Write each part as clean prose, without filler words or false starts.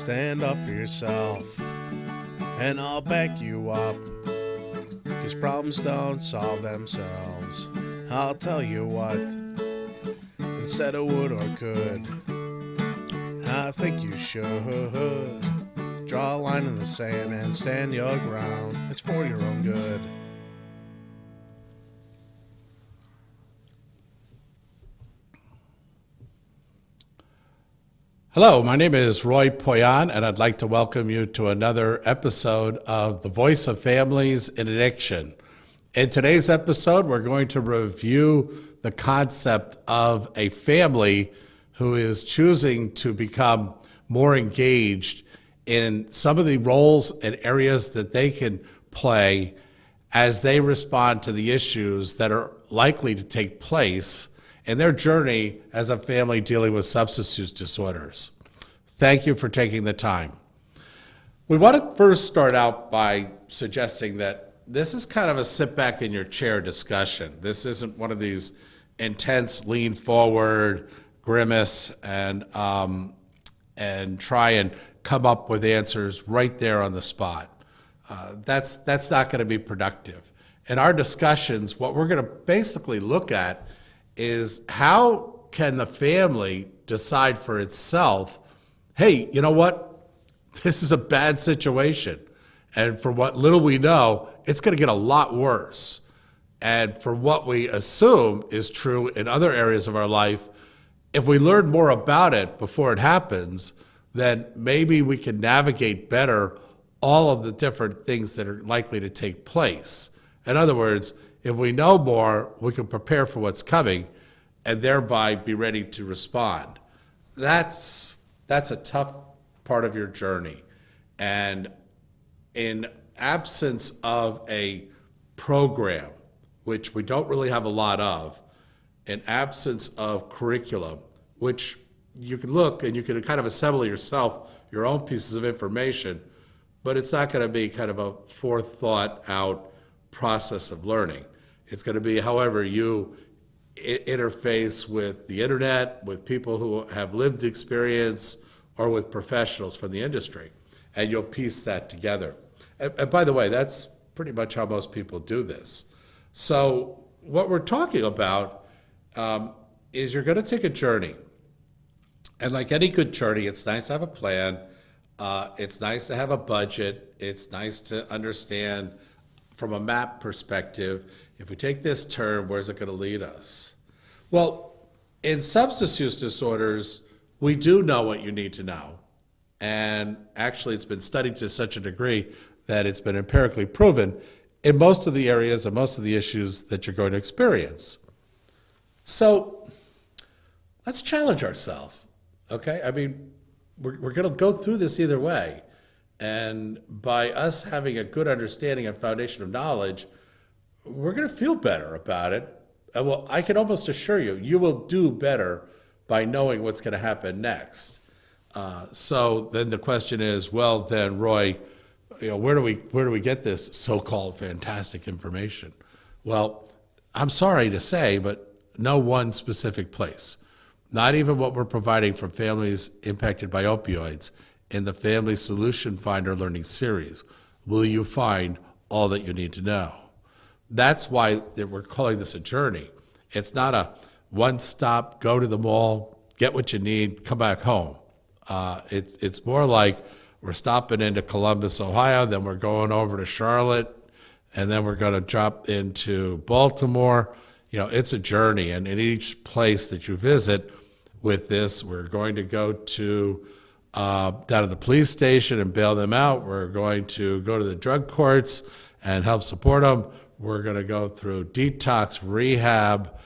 Stand up for yourself, and I'll back you up. These problems don't solve themselves. I'll tell you what, instead of would or could, I think you should draw a line in the sand and stand your ground. It's for your own good. Hello, my name is Roy Poyan, and I'd like to welcome you to another episode of The Voice of Families in Addiction. In today's episode, we're going to review the concept of a family who is choosing to become more engaged in some of the roles and areas that they can play as they respond to the issues that are likely to take place in their journey as a family dealing with substance use disorders. Thank you for taking the time. We want to first start out by suggesting that this is kind of a sit back in your chair discussion. This isn't one of these intense lean forward, grimace, and try and come up with answers right there on the spot. That's not going to be productive. In our discussions, what we're going to basically look at is how can the family decide for itself, hey, you know what? This is a bad situation. And for what little we know, it's going to get a lot worse. And for what we assume is true in other areas of our life, if we learn more about it before it happens, then maybe we can navigate better all of the different things that are likely to take place. In other words, if we know more, we can prepare for what's coming and thereby be ready to respond. That's a tough part of your journey. And in absence of a program, which we don't really have a lot of, in absence of curriculum, which you can look and you can kind of assemble yourself your own pieces of information, but it's not going to be kind of a forethought out process of learning. It's going to be however you interface with the internet, with people who have lived experience, or with professionals from the industry, and you'll piece that together. And by the way, that's pretty much how most people do this. So what we're talking about is you're going to take a journey. And like any good journey, it's nice to have a plan. It's nice to have a budget. It's nice to understand from a map perspective, if we take this turn, where's it going to lead us? Well, in substance use disorders, we do know what you need to know. And actually, it's been studied to such a degree that it's been empirically proven in most of the areas and most of the issues that you're going to experience. So let's challenge ourselves, okay? I mean, we're going to go through this either way. And by us having a good understanding and foundation of knowledge, we're going to feel better about it. And well, I can almost assure you, you will do better by knowing what's going to happen next. So then the question is, well, then Roy, where do we get this so-called fantastic information? Well, I'm sorry to say, but no one specific place. Not even what we're providing for families impacted by opioids in the Family Solution Finder Learning Series will you find all that you need to know. That's why we're calling this a journey. It's not a one-stop, go to the mall, get what you need, come back home. It's more like we're stopping into Columbus, Ohio, then we're going over to Charlotte, and then we're going to drop into Baltimore. It's a journey, and in each place that you visit with this, we're going to go to down to the police station and bail them out. We're going to go to the drug courts and help support them. We're going to go through detox, rehab,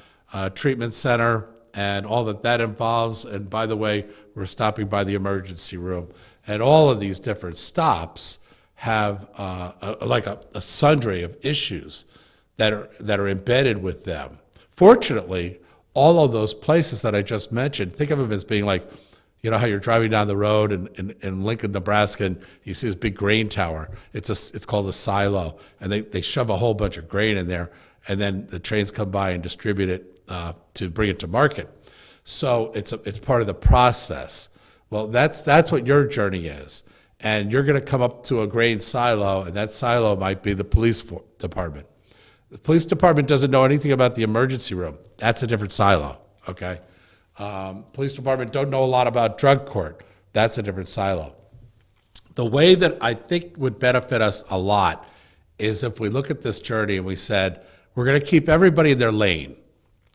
treatment center, and all that involves. And by the way, we're stopping by the emergency room. And all of these different stops have a sundry of issues that are embedded with them. Fortunately, all of those places that I just mentioned, think of them as being like, how you're driving down the road in Lincoln, Nebraska, and you see this big grain tower. It's called a silo, and they shove a whole bunch of grain in there, and then the trains come by and distribute it to bring it to market. So it's part of the process. Well, that's what your journey is. And you're going to come up to a grain silo, and that silo might be the police department. The police department doesn't know anything about the emergency room. That's a different silo, okay? Police department don't know a lot about drug court. That's a different silo. The way that I think would benefit us a lot is if we look at this journey and we said, we're going to keep everybody in their lane.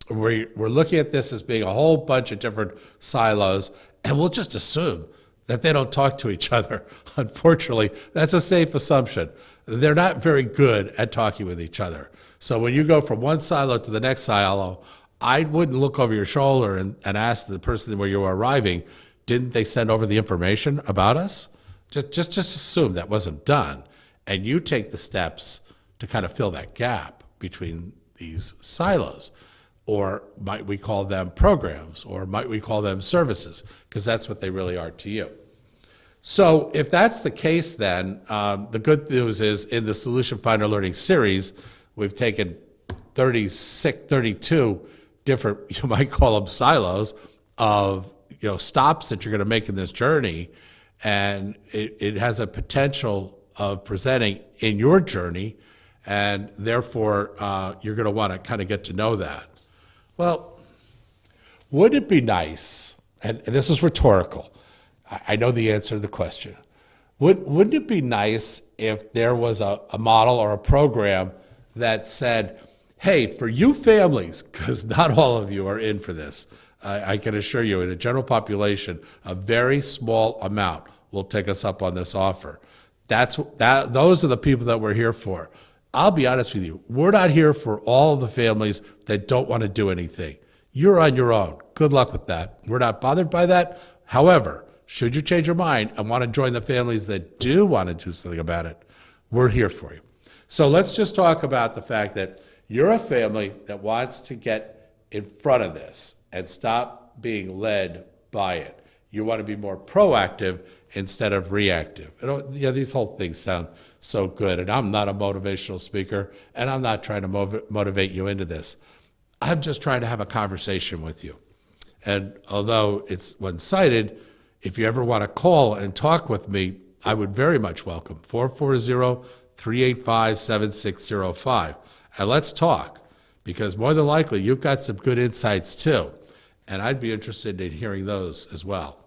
We're looking at this as being a whole bunch of different silos, and we'll just assume that they don't talk to each other. Unfortunately, that's a safe assumption. They're not very good at talking with each other. So when you go from one silo to the next silo, I wouldn't look over your shoulder and ask the person where you were arriving, didn't they send over the information about us? Just assume that wasn't done, and you take the steps to kind of fill that gap between these silos. Or might we call them programs, or might we call them services, because that's what they really are to you. So if that's the case, then the good news is in the Solution Finder Learning Series, we've taken 32 different, you might call them silos, of stops that you're going to make in this journey, and it has a potential of presenting in your journey, and therefore you're going to want to kind of get to know that. Well, wouldn't it be nice, and this is rhetorical, I know the answer to the question, wouldn't it be nice if there was a model or a program that said, hey, for you families, because not all of you are in for this, I can assure you, in the general population, a very small amount will take us up on this offer. Those are the people that we're here for. I'll be honest with you, we're not here for all the families that don't want to do anything. You're on your own. Good luck with that. We're not bothered by that. However, should you change your mind and want to join the families that do want to do something about it, we're here for you. So let's just talk about the fact that you're a family that wants to get in front of this and stop being led by it. You want to be more proactive instead of reactive. These whole things sound so good, and I'm not a motivational speaker, and I'm not trying to motivate you into this. I'm just trying to have a conversation with you. And although it's one-sided, if you ever want to call and talk with me, I would very much welcome 440-385-7605. And let's talk, because more than likely you've got some good insights too, and I'd be interested in hearing those as well.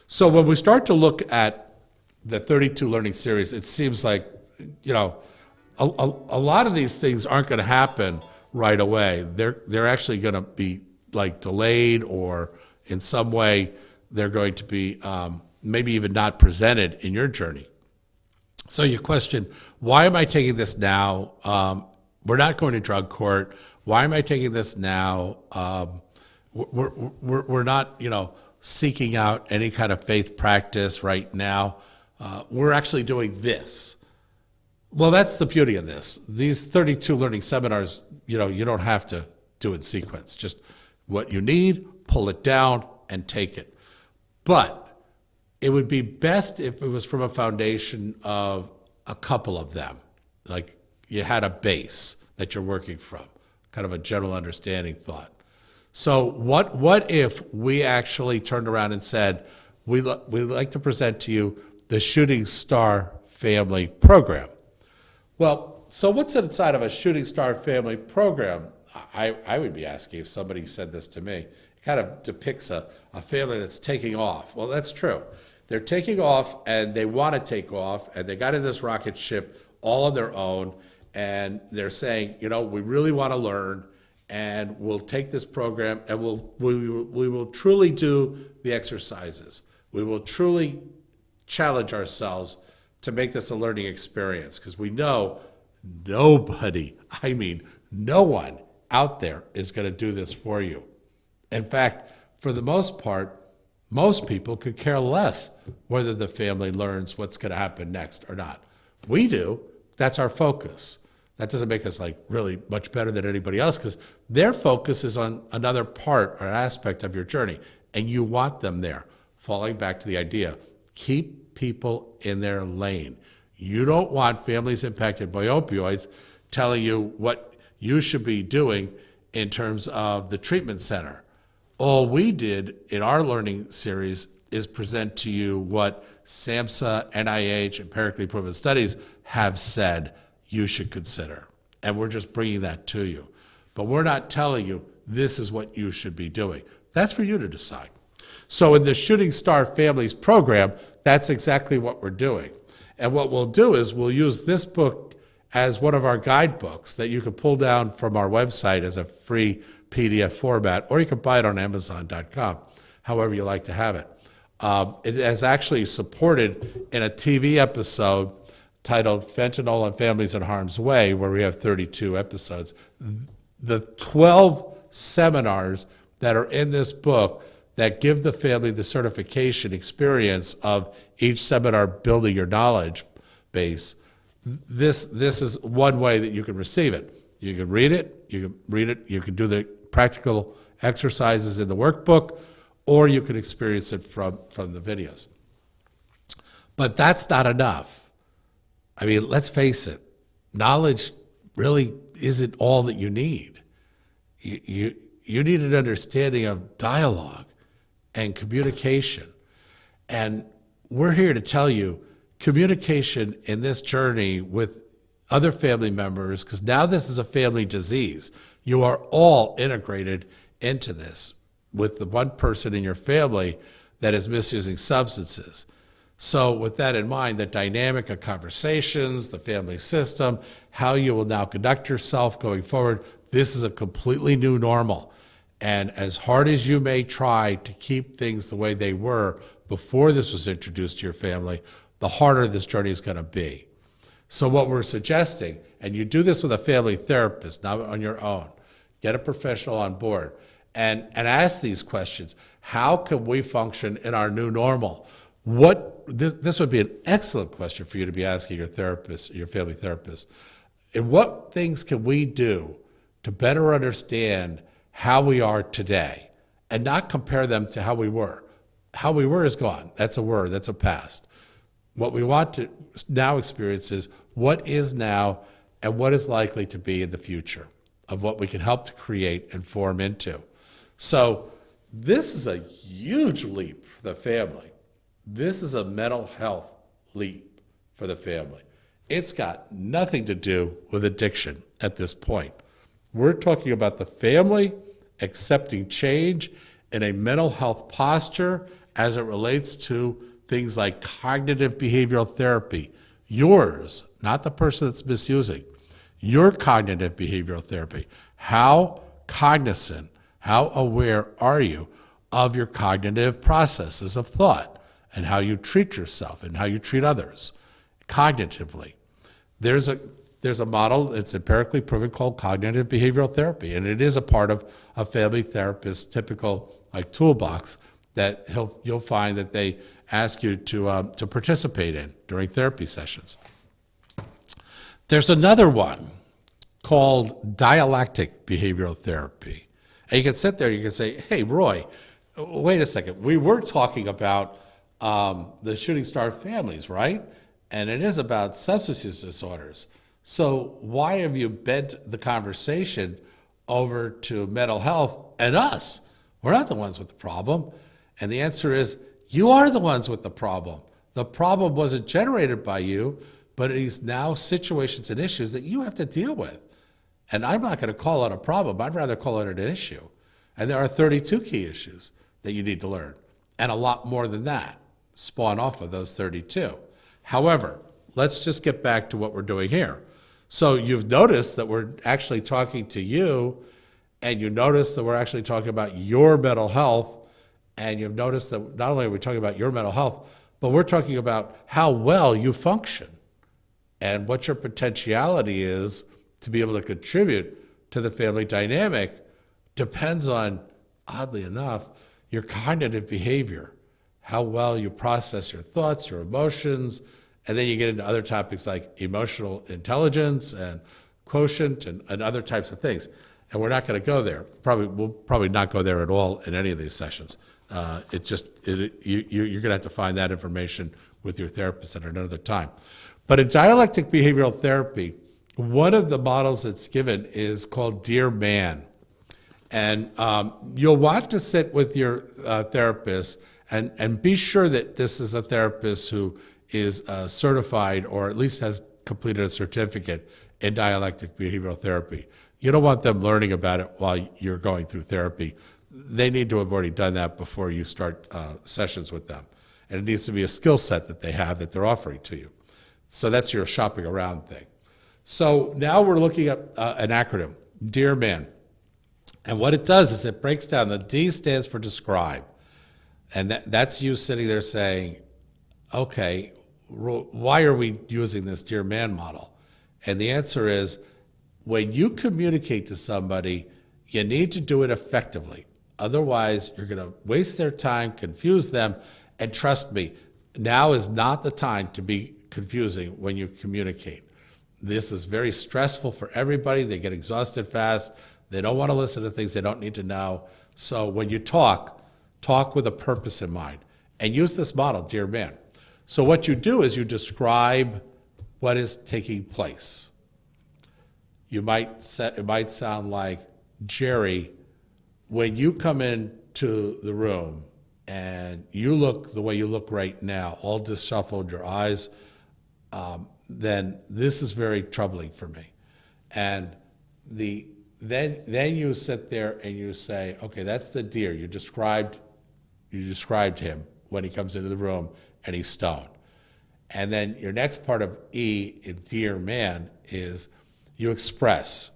So when we start to look at the 32 learning series, it seems like, a lot of these things aren't going to happen right away. They're actually going to be like delayed, or in some way they're going to be maybe even not presented in your journey. So you question, why am I taking this now? We're not going to drug court. Why am I taking this now? We're not, seeking out any kind of faith practice right now. We're actually doing this. Well, that's the beauty of this. These 32 learning seminars, you don't have to do in sequence. Just what you need, pull it down, and take it. But it would be best if it was from a foundation of a couple of them. Like you had a base that you're working from, kind of a general understanding thought. So what if we actually turned around and said, we'd like to present to you the Shooting Star Family Program. Well, so what's inside of a Shooting Star Family Program? I would be asking if somebody said this to me. It kind of depicts a family that's taking off. Well, that's true. They're taking off, and they want to take off, and they got in this rocket ship all on their own, and they're saying, we really want to learn, and we'll take this program, and we will truly do the exercises. We will truly challenge ourselves to make this a learning experience, because we know nobody, no one out there is going to do this for you. In fact, for the most part, most people could care less whether the family learns what's going to happen next or not. We do. That's our focus. That doesn't make us really much better than anybody else, because their focus is on another part or aspect of your journey, and you want them there. Falling back to the idea, keep people in their lane. You don't want families impacted by opioids telling you what you should be doing in terms of the treatment center. All we did in our learning series is present to you what SAMHSA, NIH, empirically proven studies have said you should consider. And we're just bringing that to you. But we're not telling you this is what you should be doing. That's for you to decide. So in the Shooting Star Families program, that's exactly what we're doing. And what we'll do is we'll use this book as one of our guidebooks that you can pull down from our website as a free PDF format, or you can buy it on Amazon.com, however you like to have it. It is actually supported in a TV episode titled Fentanyl and Families in Harm's Way, where we have 32 episodes. The 12 seminars that are in this book that give the family the certification experience of each seminar building your knowledge base. This is one way that you can receive it. You can read it, you can do the practical exercises in the workbook, or you can experience it from the videos. But that's not enough. I mean, let's face it, knowledge really isn't all that you need. You need an understanding of dialogue and communication. And we're here to tell you communication in this journey with other family members, because now this is a family disease. You are all integrated into this with the one person in your family that is misusing substances. So with that in mind, the dynamic of conversations, the family system, how you will now conduct yourself going forward, this is a completely new normal. And as hard as you may try to keep things the way they were before this was introduced to your family, the harder this journey is going to be. So what we're suggesting, and you do this with a family therapist, not on your own, get a professional on board and ask these questions. How can we function in our new normal? This would be an excellent question for you to be asking your therapist, your family therapist. And what things can we do to better understand how we are today and not compare them to how we were? How we were is gone. That's a word, that's a past. What we want to now experience is what is now and what is likely to be in the future of what we can help to create and form into. So this is a huge leap for the family. This is a mental health leap for the family. It's got nothing to do with addiction at this point. We're talking about the family accepting change in a mental health posture as it relates to things like cognitive behavioral therapy. Yours, not the person that's misusing. Your cognitive behavioral therapy. How cognizant, how aware are you of your cognitive processes of thought and how you treat yourself and how you treat others cognitively? There's a model, it's empirically proven, called cognitive behavioral therapy, and it is a part of a family therapist's typical toolbox that you'll find that they ask you to participate in during therapy sessions. There's another one called dialectic behavioral therapy. And you can sit there, you can say, hey, Roy, wait a second. We were talking about the Shooting Star Families, right? And it is about substance use disorders. So why have you bent the conversation over to mental health and us? We're not the ones with the problem. And the answer is, you are the ones with the problem. The problem wasn't generated by you, but it is now situations and issues that you have to deal with. And I'm not going to call it a problem. I'd rather call it an issue. And there are 32 key issues that you need to learn, and a lot more than that spawn off of those 32. However, let's just get back to what we're doing here. So you've noticed that we're actually talking to you, and you notice that we're actually talking about your mental health, and you've noticed that not only are we talking about your mental health, but we're talking about how well you function and what your potentiality is to be able to contribute to the family dynamic depends on, oddly enough, your cognitive behavior, how well you process your thoughts, your emotions, and then you get into other topics like emotional intelligence and quotient and other types of things. And we're not going to go there. We'll probably not go there at all in any of these sessions. You're going to have to find that information with your therapist at another time. But in dialectic behavioral therapy, one of the models that's given is called Dear Man. And you'll want to sit with your therapist And be sure that this is a therapist who is certified or at least has completed a certificate in dialectic behavioral therapy. You don't want them learning about it while you're going through therapy. They need to have already done that before you start sessions with them. And it needs to be a skill set that they have that they're offering to you. So that's your shopping around thing. So now we're looking at an acronym, Dear Man. And what it does is it breaks down. The D stands for describe. And that's you sitting there saying, okay, why are we using this Dear Man model? And the answer is, when you communicate to somebody, you need to do it effectively. Otherwise, you're going to waste their time, confuse them, and trust me, now is not the time to be confusing when you communicate. This is very stressful for everybody. They get exhausted fast. They don't want to listen to things they don't need to know. So when you talk with a purpose in mind and use this model, Dear Man. So what you do is you describe what is taking place. It might sound like, Jerry, when you come into the room and you look the way you look right now, all disheveled, your eyes, then this is very troubling for me. And then you sit there and you say, okay, that's the deer. You described him when he comes into the room and he's stoned. And then your next part of E in Dear Man is you express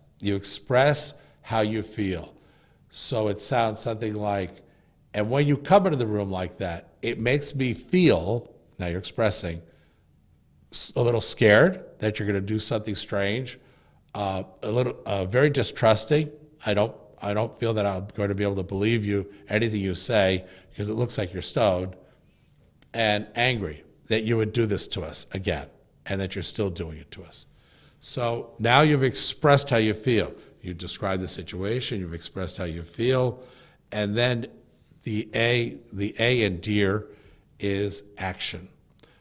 how you feel. So it sounds something like, and when you come into the room like that, it makes me feel, now you're expressing, a little scared that you're going to do something strange, a little very distrusting. I don't feel that I'm going to be able to believe you, anything you say, because it looks like you're stoned, and angry that you would do this to us again, and that you're still doing it to us. So now you've expressed how you feel. You described the situation, you've expressed how you feel, and then the A in Dear is action.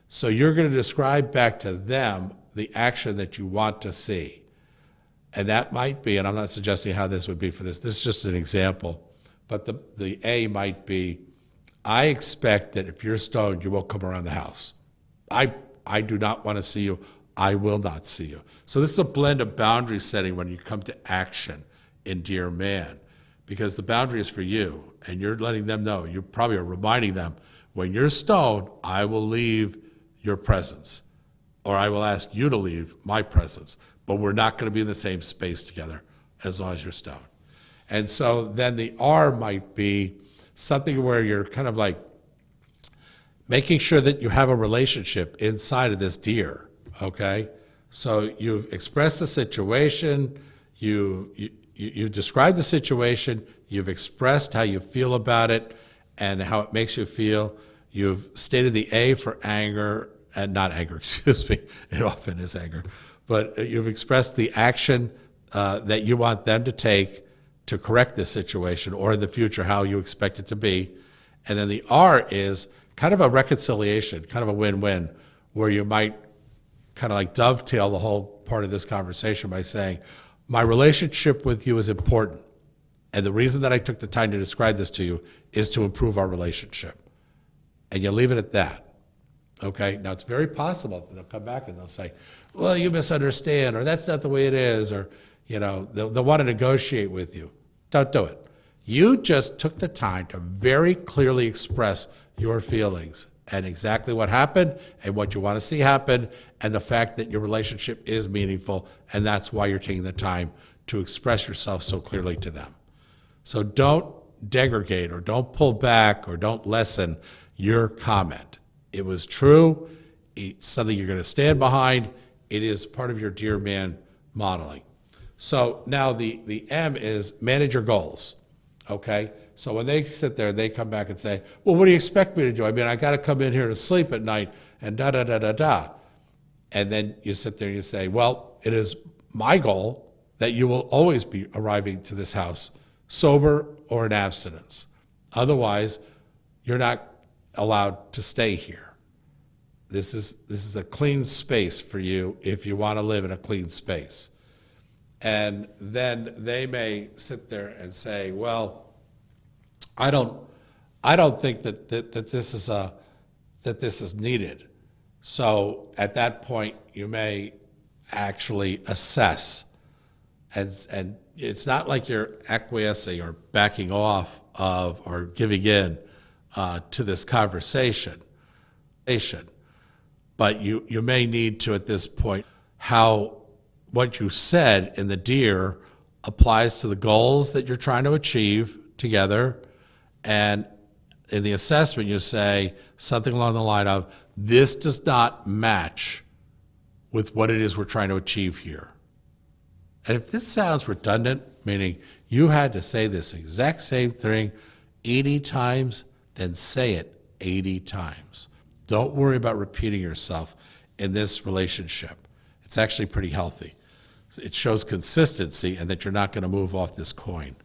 So you're going to describe back to them the action that you want to see. And that might be, and I'm not suggesting how this would be for this is just an example, but the A might be, I expect that if you're stoned, you won't come around the house. I do not want to see you. I will not see you. So this is a blend of boundary setting when you come to action in Dear Man, because the boundary is for you, and you're letting them know. You probably are reminding them, when you're stoned, I will leave your presence, or I will ask you to leave my presence, but we're not going to be in the same space together as long as you're stoned. And so then the R might be something where you're kind of like making sure that you have a relationship inside of this deer, okay? So you've expressed the situation, you've described the situation, you've expressed how you feel about it and how it makes you feel. You've stated the A for anger, and not anger, excuse me, it often is anger, but you've expressed the action that you want them to take to correct this situation, or in the future, how you expect it to be. And then the R is kind of a reconciliation, kind of a win-win, where you might kind of like dovetail the whole part of this conversation by saying, my relationship with you is important. And the reason that I took the time to describe this to you is to improve our relationship. And you leave it at that. Okay? Now, it's very possible that they'll come back and they'll say, well, you misunderstand, or that's not the way it is, or, you know, they'll want to negotiate with you. Don't do it. You just took the time to very clearly express your feelings and exactly what happened and what you want to see happen, and the fact that your relationship is meaningful, and that's why you're taking the time to express yourself so clearly to them. So don't degrade or don't pull back or don't lessen your comment. It was true. It's something you're going to stand behind. It is part of your Dear Man modeling. So now the M is manage your goals, okay? So when they sit there, they come back and say, well, what do you expect me to do? I mean, I got to come in here to sleep at night and da-da-da-da-da. And then you sit there and you say, well, it is my goal that you will always be arriving to this house sober or in abstinence. Otherwise, you're not allowed to stay here. This is a clean space for you if you want to live in a clean space. And then they may sit there and say, well, I don't I don't think that this is needed. So at that point, you may actually assess, and it's not like you're acquiescing or backing off of or giving in to this conversation, but you may need to at this point how what you said in the deer applies to the goals that you're trying to achieve together, and in the assessment you say something along the line of, this does not match with what it is we're trying to achieve here. And if this sounds redundant, meaning you had to say this exact same thing 80 times, then say it 80 times. Don't worry about repeating yourself in this relationship. It's actually pretty healthy. It shows consistency and that you're not going to move off this coin.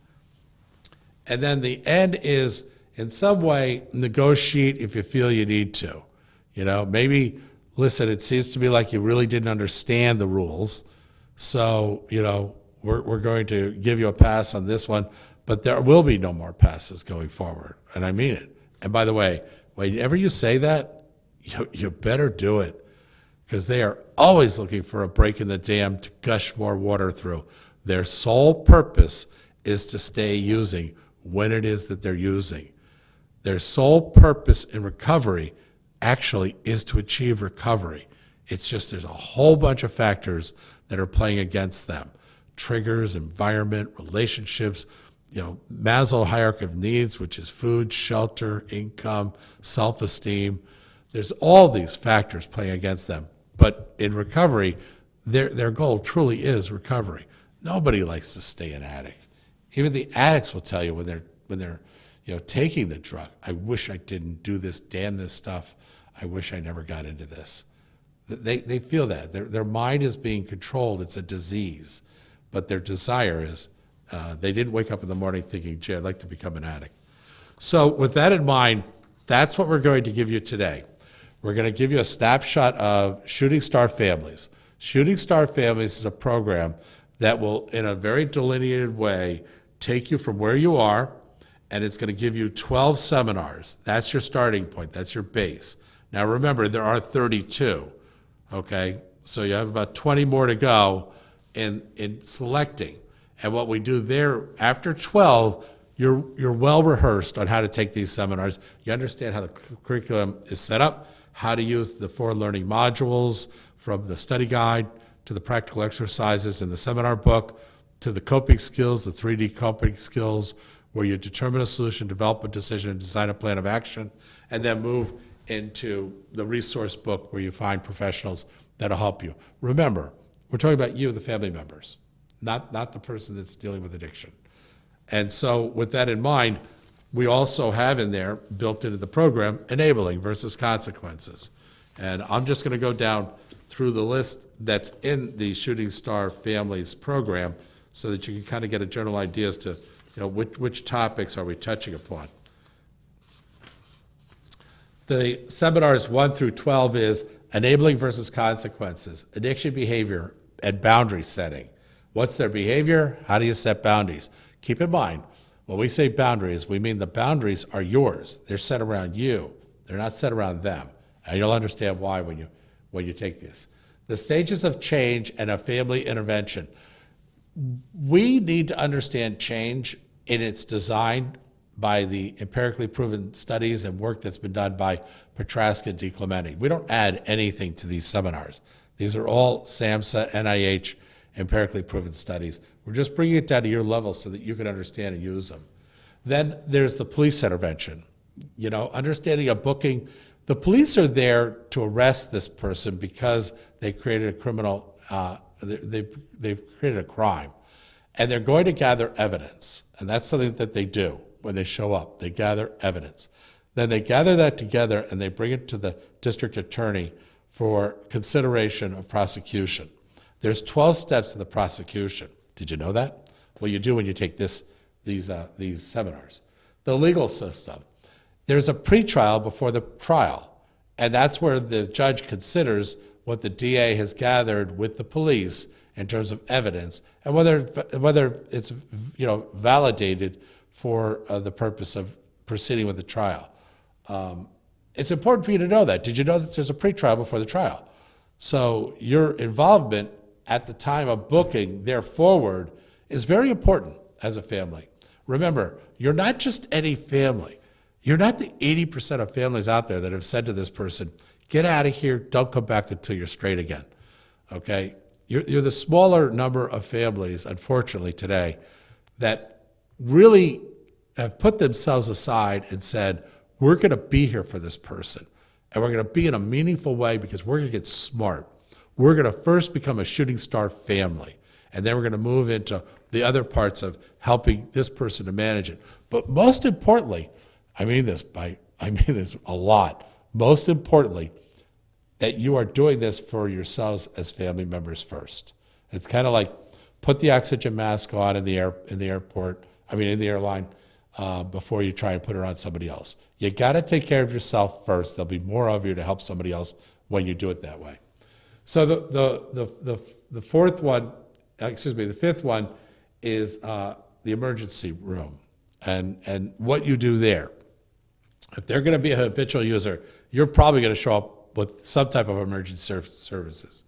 And then the end is, in some way, negotiate if you feel you need to. You know, maybe, listen, it seems to me like you really didn't understand the rules. So, you know, we're going to give you a pass on this one, but there will be no more passes going forward. And I mean it. And by the way, whenever you say that, you better do it, because they are always looking for a break in the dam to gush more water through. Their sole purpose is to stay using when it is that they're using. Their sole purpose in recovery actually is to achieve recovery. It's just there's a whole bunch of factors that are playing against them. Triggers, environment, relationships, Maslow hierarchy of needs, which is food, shelter, income, self-esteem. There's all these factors playing against them. But in recovery, their goal truly is recovery. Nobody likes to stay an addict. Even the addicts will tell you when they're taking the drug, I wish I didn't do this, damn this stuff. I wish I never got into this. They feel that. Their mind is being controlled. It's a disease. But their desire is, they didn't wake up in the morning thinking, gee, I'd like to become an addict. So with that in mind, that's what we're going to give you today. We're going to give you a snapshot of Shooting Star Families. Shooting Star Families is a program that will, in a very delineated way, take you from where you are, and it's going to give you 12 seminars. That's your starting point. That's your base. Now remember, there are 32, okay? So you have about 20 more to go in selecting. And what we do there, after 12, you're well rehearsed on how to take these seminars. You understand how the curriculum is set up, how to use the 4 learning modules, from the study guide to the practical exercises in the seminar book, to the coping skills, the 3D coping skills, where you determine a solution, develop a decision, and design a plan of action, and then move into the resource book where you find professionals that'll help you. Remember, we're talking about you, the family members, not the person that's dealing with addiction. And so with that in mind, we also have in there, built into the program, enabling versus consequences. And I'm just going to go down through the list that's in the Shooting Star Families program so that you can kind of get a general idea as to which topics are we touching upon. The seminars 1 through 12 is enabling versus consequences, addiction behavior, and boundary setting. What's their behavior? How do you set boundaries? Keep in mind, when we say boundaries, we mean the boundaries are yours. They're set around you. They're not set around them. And you'll understand why when you take this. The stages of change and a family intervention. We need to understand change in its design by the empirically proven studies and work that's been done by Petraska and DiClemente. We don't add anything to these seminars. These are all SAMHSA, NIH, empirically proven studies. We're just bringing it down to your level so that you can understand and use them. Then there's the police intervention. Understanding a booking. The police are there to arrest this person because they created a criminal, they've created a crime. And they're going to gather evidence. And that's something that they do when they show up. They gather evidence. Then they gather that together and they bring it to the district attorney for consideration of prosecution. There's 12 steps in the prosecution. Did you know that? Well, you do when you take these seminars. The legal system. There's a pretrial before the trial, and that's where the judge considers what the DA has gathered with the police in terms of evidence and whether it's validated for the purpose of proceeding with the trial. It's important for you to know that. Did you know that there's a pretrial before the trial? So your involvement at the time of booking there forward is very important as a family. Remember, you're not just any family. You're not the 80% of families out there that have said to this person, get out of here, don't come back until you're straight again, okay? You're the smaller number of families, unfortunately, today that really have put themselves aside and said, we're going to be here for this person, and we're going to be in a meaningful way because we're going to get smart. We're going to first become a shooting star family, and then we're going to move into the other parts of helping this person to manage it. But most importantly, I mean this a lot, most importantly, that you are doing this for yourselves as family members first. It's kind of like put the oxygen mask on in the airline, before you try and put it on somebody else. You got to take care of yourself first. There'll be more of you to help somebody else when you do it that way. So the fifth one is the emergency room and what you do there. If they're going to be a habitual user, you're probably going to show up with some type of emergency services.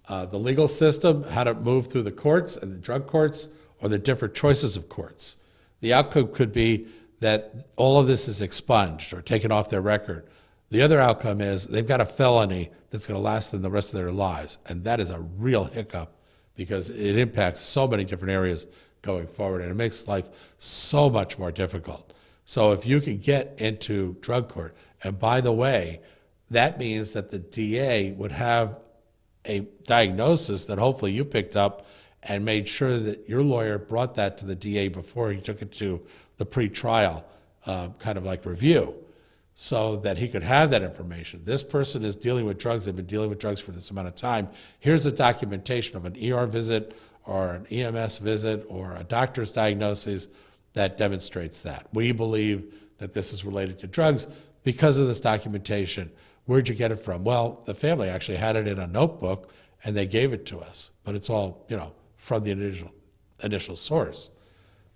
The legal system, how to move through the courts and the drug courts, or the different choices of courts. The outcome could be that all of this is expunged or taken off their record. The other outcome is they've got a felony that's going to last them the rest of their lives, and that is a real hiccup because it impacts so many different areas going forward, and it makes life so much more difficult. So if you can get into drug court, and by the way, that means that the DA would have a diagnosis that hopefully you picked up and made sure that your lawyer brought that to the DA before he took it to the pretrial kind of like review, so that he could have that information. This person is dealing with drugs. They've been dealing with drugs for this amount of time. Here's a documentation of an ER visit or an EMS visit or a doctor's diagnosis that demonstrates that. We believe that this is related to drugs because of this documentation. Where'd you get it from? Well, the family actually had it in a notebook and they gave it to us, but it's all, from the initial source.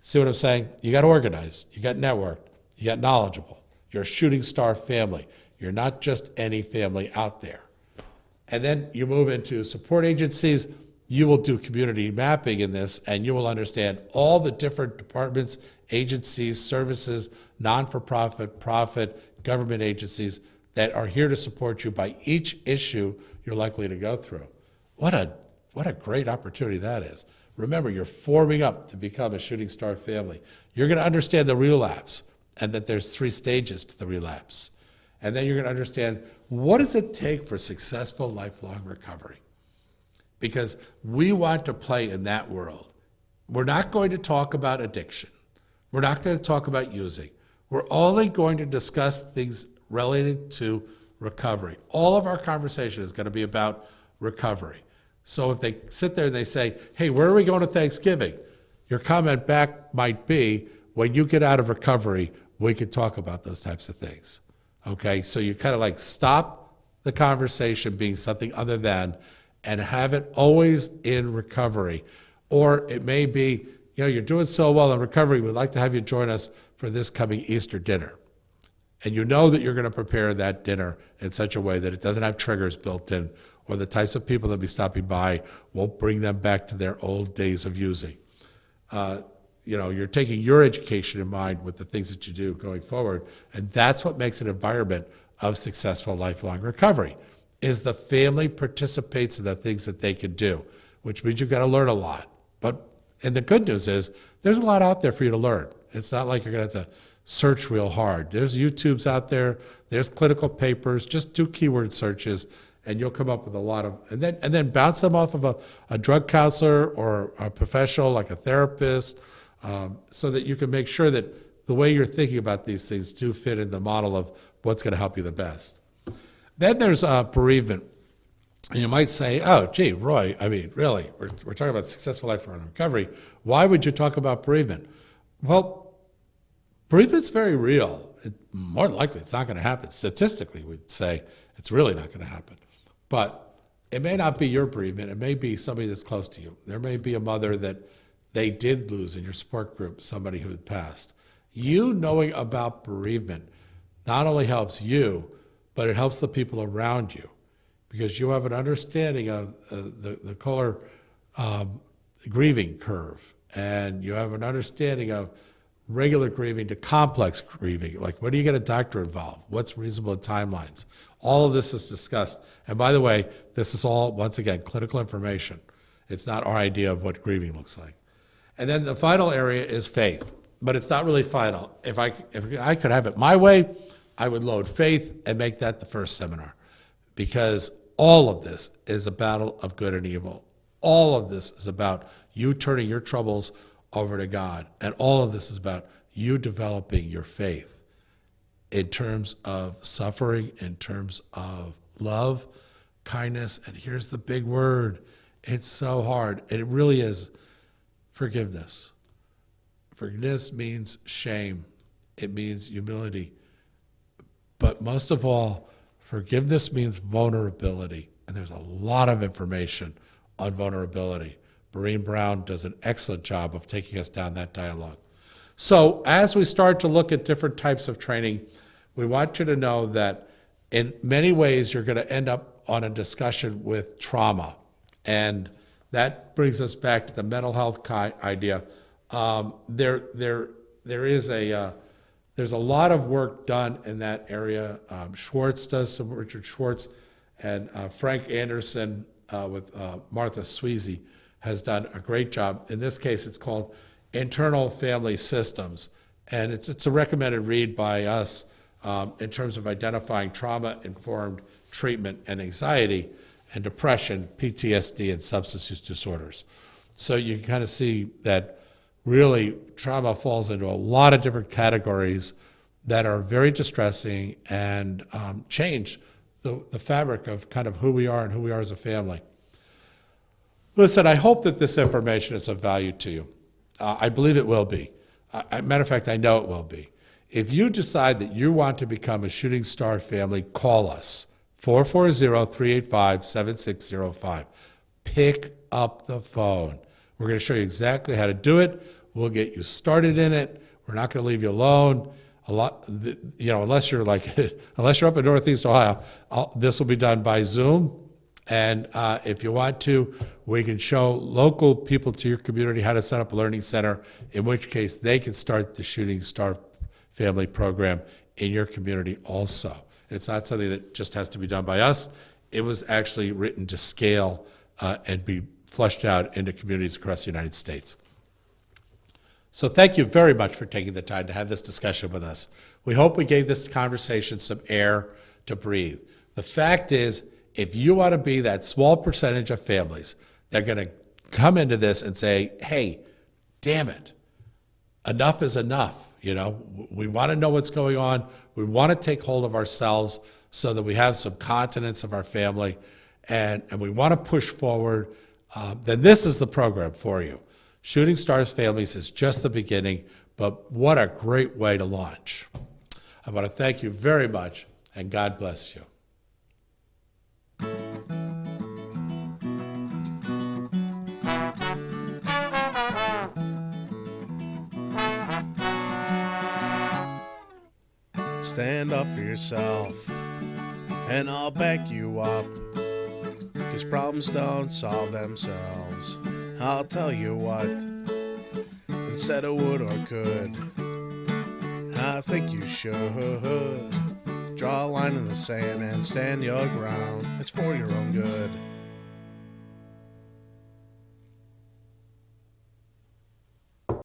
See what I'm saying? You got organized, you got networked, you got knowledgeable. You're a shooting star family. You're not just any family out there. And then you move into support agencies. You will do community mapping in this, and you will understand all the different departments, agencies, services, non-for-profit, profit, government agencies that are here to support you by each issue you're likely to go through. What a great opportunity that is. Remember, you're forming up to become a shooting star family. You're going to understand the relapse and that there's 3 stages to the relapse. And then you're going to understand, what does it take for successful lifelong recovery? Because we want to play in that world. We're not going to talk about addiction. We're not going to talk about using. We're only going to discuss things related to recovery. All of our conversation is going to be about recovery. So if they sit there and they say, hey, where are we going to Thanksgiving? Your comment back might be, when you get out of recovery, we could talk about those types of things. Okay, so you kind of like stop the conversation being something other than, and have it always in recovery. Or it may be, you're doing so well in recovery, we'd like to have you join us for this coming Easter dinner. And you know that you're going to prepare that dinner in such a way that it doesn't have triggers built in, or the types of people that will be stopping by won't bring them back to their old days of using. You're taking your education in mind with the things that you do going forward, and that's what makes an environment of successful lifelong recovery, is the family participates in the things that they can do, which means you've got to learn a lot. And the good news is, there's a lot out there for you to learn. It's not like you're going to have to search real hard. There's YouTubes out there, there's clinical papers, just do keyword searches, and you'll come up with a lot of, and then bounce them off of a drug counselor or a professional like a therapist, so that you can make sure that the way you're thinking about these things do fit in the model of what's going to help you the best. Then there's bereavement. And you might say, oh, gee, Roy, I mean, really, we're talking about successful lifelong recovery. Why would you talk about bereavement? Well, bereavement's very real. More than likely, it's not going to happen. Statistically, we'd say it's really not going to happen. But it may not be your bereavement. It may be somebody that's close to you. There may be a mother that they did lose in your support group, somebody who had passed. You knowing about bereavement not only helps you, but it helps the people around you because you have an understanding of the Kohler grieving curve, and you have an understanding of regular grieving to complex grieving. Like, when do you get a doctor involved? What's reasonable timelines? All of this is discussed. And by the way, this is all, once again, clinical information. It's not our idea of what grieving looks like. And then the final area is faith, but it's not really final. If I could have it my way, I would load faith and make that the first seminar, because all of this is a battle of good and evil. All of this is about you turning your troubles over to God, and all of this is about you developing your faith in terms of suffering, in terms of love, kindness, and here's the big word. It's so hard. It really is forgiveness. Forgiveness means shame. It means humility. But most of all, forgiveness means vulnerability. And there's a lot of information on vulnerability. Maureen Brown does an excellent job of taking us down that dialogue. So as we start to look at different types of training, we want you to know that in many ways you're going to end up on a discussion with trauma. And that brings us back to the mental health idea. There's a lot of work done in that area. Schwartz does some, Richard Schwartz, and Frank Anderson with Martha Sweezy has done a great job. In this case, it's called Internal Family Systems, and it's a recommended read by us in terms of identifying trauma-informed treatment and anxiety and depression, PTSD, and substance use disorders. So you can kind of see that really trauma falls into a lot of different categories that are very distressing and change the fabric of kind of who we are and who we are as a family. Listen, I hope that this information is of value to you. I believe it will be. Matter of fact, I know it will be. If you decide that you want to become a Shooting Star family, call us, 440-385-7605. Pick up the phone. We're going to show you exactly how to do it. We'll get you started in it. We're not going to leave you alone. Unless you're up in Northeast Ohio, this will be done by Zoom. And if you want to, we can show local people to your community how to set up a learning center, in which case they can start the Shooting Star Family program in your community also. It's not something that just has to be done by us. It was actually written to scale and be fleshed out into communities across the United States. So thank you very much for taking the time to have this discussion with us. We hope we gave this conversation some air to breathe. The fact is, if you want to be that small percentage of families that are going to come into this and say, hey, damn it, enough is enough. We want to know what's going on. We want to take hold of ourselves so that we have some continence of our family, and we want to push forward. Then this is the program for you. Shooting Stars Families is just the beginning, but what a great way to launch. I want to thank you very much, and God bless you. Stand up for yourself, and I'll back you up, 'cause problems don't solve themselves. I'll tell you what, instead of would or could, I think you should draw a line in the sand and stand your ground. It's for your own good.